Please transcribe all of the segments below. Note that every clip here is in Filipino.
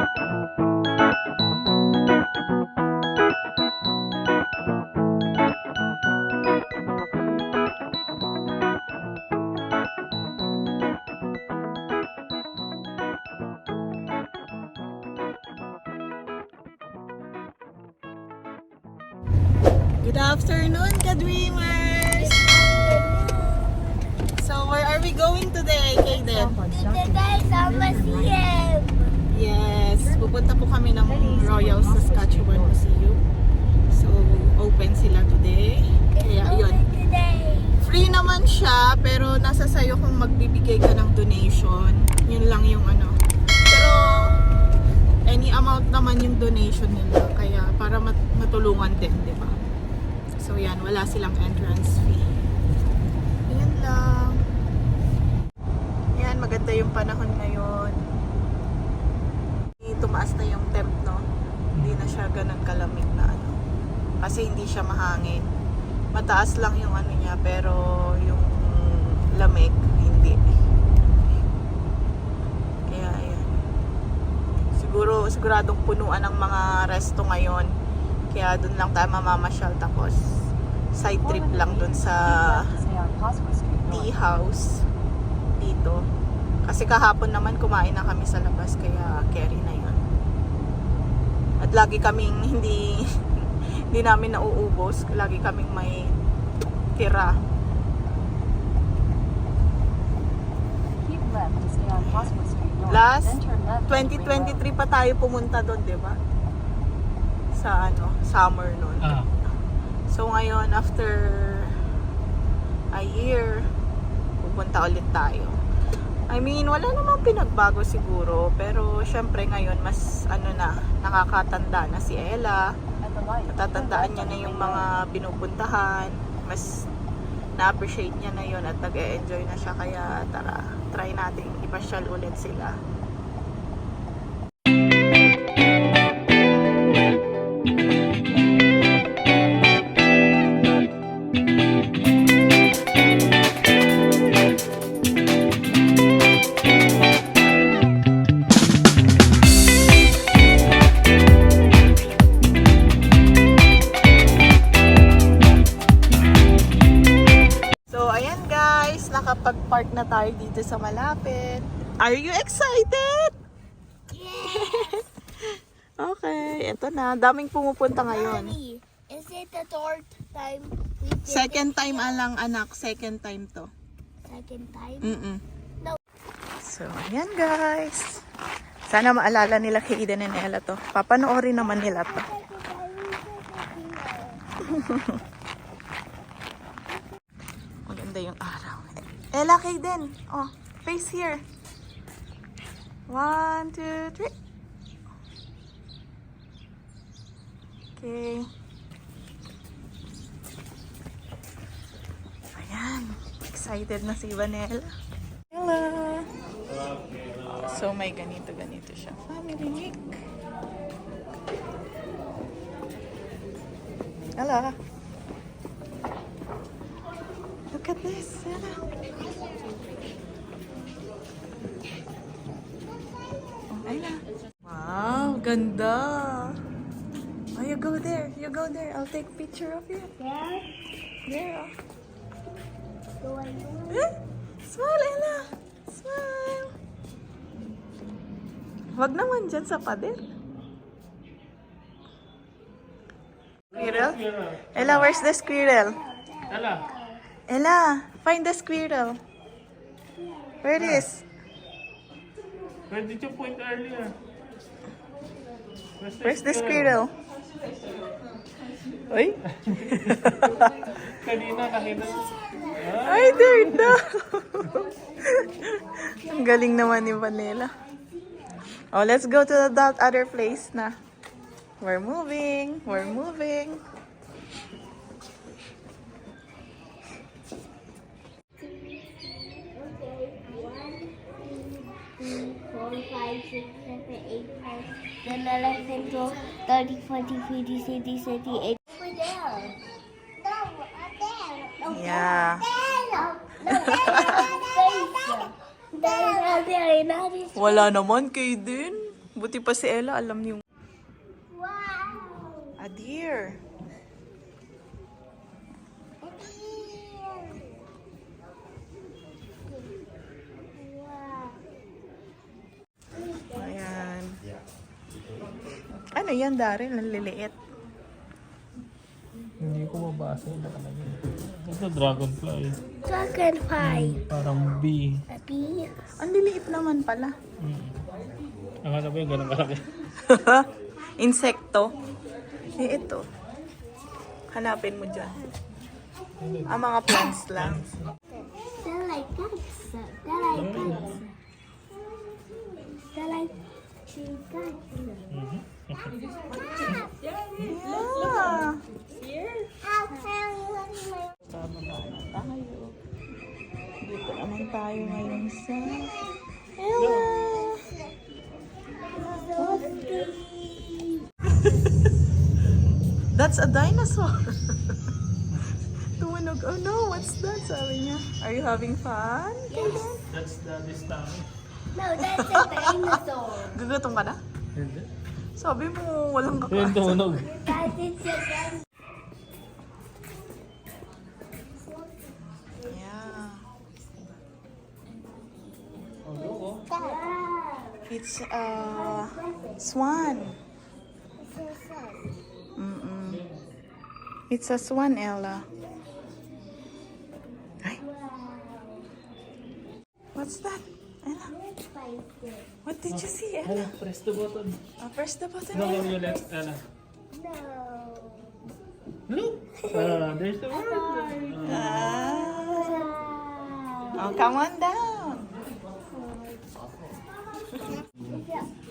Good afternoon, ka-dreamers! So, where are we going today, Kaden? Today sa museum. Yes, pupunta po kami ng Royal Saskatchewan Museum. So, open sila today. Kaya, yun. Free naman siya, pero nasa sayo kung magbibigay ka ng donation. Yun lang yung ano. Pero, any amount naman yung donation nila. Kaya, para matulungan din, di ba? So yan, wala silang entrance fee. Yan lang. Yan, maganda yung panahon ngayon. Tumaas na yung temp, no? Hindi na siya ganun kalamig na ano. Kasi hindi siya mahangin. Mataas lang yung ano niya, pero yung lamig, hindi. Kaya ayan. Siguradong punuan ng mga resto ngayon. Kaya dun lang tayo mamamasyal, tapos side trip lang dun sa tea house dito. Kasi kahapon naman kumain na kami sa labas, kaya carry na yun. At lagi kaming hindi namin nauubos. Lagi kaming may tira. Last 2023 pa tayo pumunta doon, di ba? Sa ano, summer noon. So ngayon, after a year, pupunta ulit tayo. I mean, wala namang pinagbago siguro, pero syempre ngayon mas ano na, nakakatanda na si Ella. Natatandaan niya na yung mga pinupuntahan, mas na-appreciate niya na yun at nag-e-enjoy na siya, kaya tara, try natin ipasyal ulit sila. Nakapag-park na tayo dito sa malapit. Are you excited? Yes! Okay, eto na. Daming pumupunta ngayon. Mommy, is it the third time we did Second it? time alang, anak. Second time to. Second time? No. So, ayan guys. Sana maalala nila Kaden and Ella to. Papanoorin naman nila to. Maganda yung araw. Ella, Kaden. Oh, face here. 1, 2, 3. Okay. Ayan. Excited na si Vanella. Hello. So, may ganito siya. Family week. Hello. Look at this. Ella. Wow, ganda. Oh, you go there. You go there. I'll take picture of you. Yeah? There. Do I do it? Eh? Smile, Ella. Smile. Wag naman dyan sa pader. Squirrel? Ella, where's the squirrel? Ella, find the squirrel. Where it is? Where did you point earlier? Where's the squirrel? Uy? Kanina nakita. Ay, there na! Ang galing naman ni Vanilla. Oh, let's go to that other place na. We're moving. We're moving. Then 11, 12, 30, 40, 50, 60, 70, 80. Over there. No, there. Yeah. Wala naman, Kaden. Buti pa si Ella, alam niyo. Wow! A deer. Wow! Ayan. Ano yan, Daryl? Ang liliit. Hindi ko mabasa yung nakalagay. Ito dragonfly. Dragonfly. Parang bee. A bee. Ang liliit naman pala. Akala ko yung ganun kalaki. Insekto. Eh, ito. Hanapin mo dyan. Ang mga plants lang. They're like guys. They're like guys. They're like guys. Yeah. I'll tell you what my Tama tayo. Dito naman tayo ngayon sa... Ella! That's a dinosaur! Tumunog. Oh no, what's that? Sabi niya. Are you having fun? That's the stomach. No, that's a dinosaur. Gugutom ka na? Hindi. Sabi mo, walang Yung kakain. tumunog. That is a dinosaur. Yeah. Oh, It's a swan. It's a swan, Ella. Ay. What's that? Ella? What did you see, Ella? press the button. Press the button. No, Ella. you let Ella. No. Look! There's the word. Oh, come on down.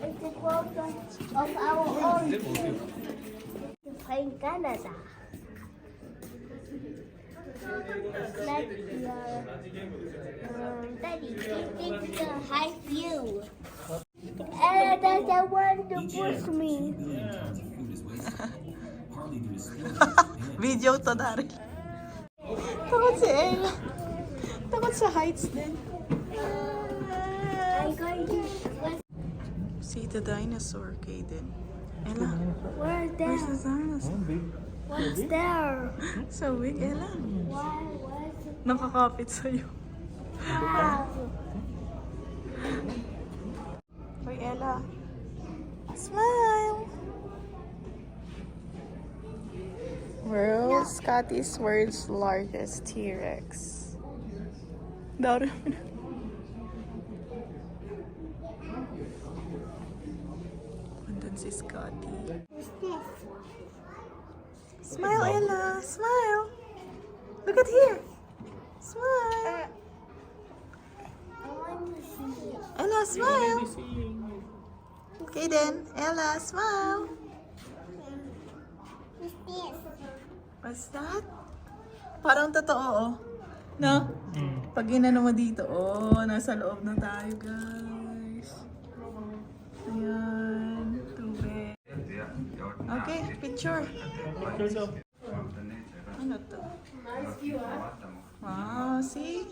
It's the quote of our own. To play in Canada. Like your daddy, it's the high view. And there's a one to push me. Video to, Daryl. Takot si Ella. Takot sa heights din. I'm going to. See the dinosaur, Kaden. Ella, Where's where's the there? dinosaur? Big. What's there? So big, Ella. Why was it? Nakakapit sa'yo. Wow. Hoy, Ella. Smile! Scotty's world's largest T-Rex. Daro. Andun si Scotty. What's this? Smile, Ella. Smile. Look at here. Smile. I want to see it. Ella, smile. Okay then. Ella, smile. What's this? What's that? Parang totoo, oh. No? Pag ginano mo dito, oh, nasa loob na tayo, guys. Ayan, tubig. Okay, picture. Ano to? Wow, see?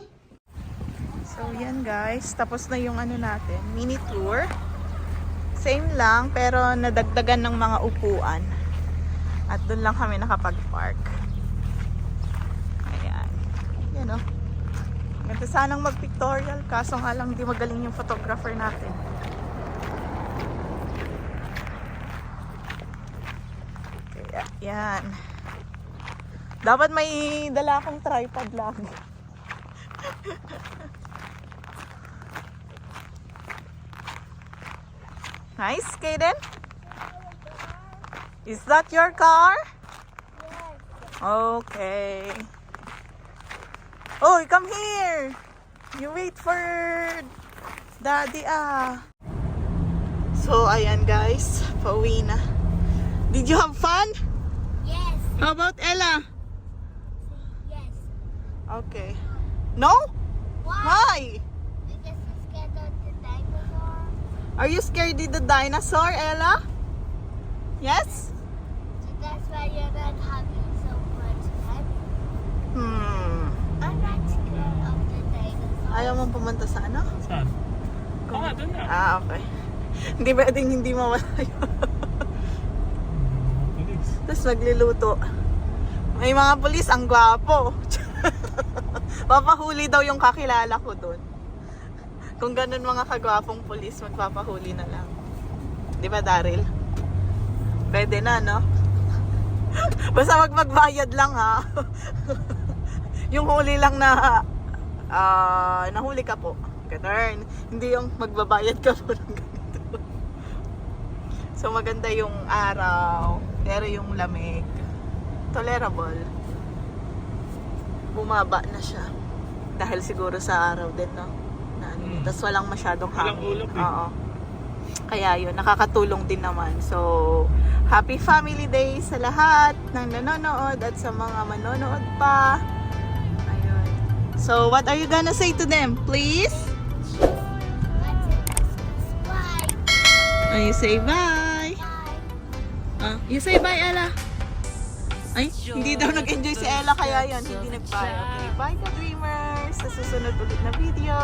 So, yan guys. Tapos na yung ano natin, mini tour. Same lang, pero nadagdagan ng mga upuan. At doon lang kami nakapag-park. Ayan. Yan o. Ganda sanang mag-pictorial, kaso nga lang di magaling yung photographer natin. Kaya, yan. Dapat may dala akong tripod lagi. Nice, Kaden? Is that your car? Okay. Oh, come here. You wait for Daddy, ah. So, ayan guys. Pauwi na. Did you have fun? Yes. How about Ella? Yes. Okay. No? Why? Why? Because you're scared of the dinosaur. Are you scared of the dinosaur, Ella? Yes? So that's why you're not having so much fun. I'm not scared of the dinosaur. Ayaw mong pumunta sa ano? Saan? Ah, doon na. Ah, okay. Hindi pwedeng hindi mawala yun. Police. Tapos nagluluto. May mga pulis, ang gwapo. Papahuli daw yung kakilala ko doon. Kung ganun mga kagwapong pulis, magpapahuli na lang. Di ba, Daryl? Pwede na, no? Basta magbayad lang, ha? Yung huli lang na nahuli ka po. Ganun. Hindi yung magbabayad ka po ng ganito. So maganda yung araw, pero yung lamig tolerable. Bumaba na siya. Dahil siguro sa araw din, no? Tapos walang masyadong hangin. Walang ulap, eh. Oo. Kaya yun, nakakatulong din naman. So, happy Family Day sa lahat ng nanonood at sa mga manonood pa. Ayun. So, what are you gonna say to them? Please? You say bye. You say bye, Ella. Ay, hindi daw nag-enjoy si Ella kaya yan. Hindi nag-bye. Okay, bye ka dreamers. Sa susunod ulit na video.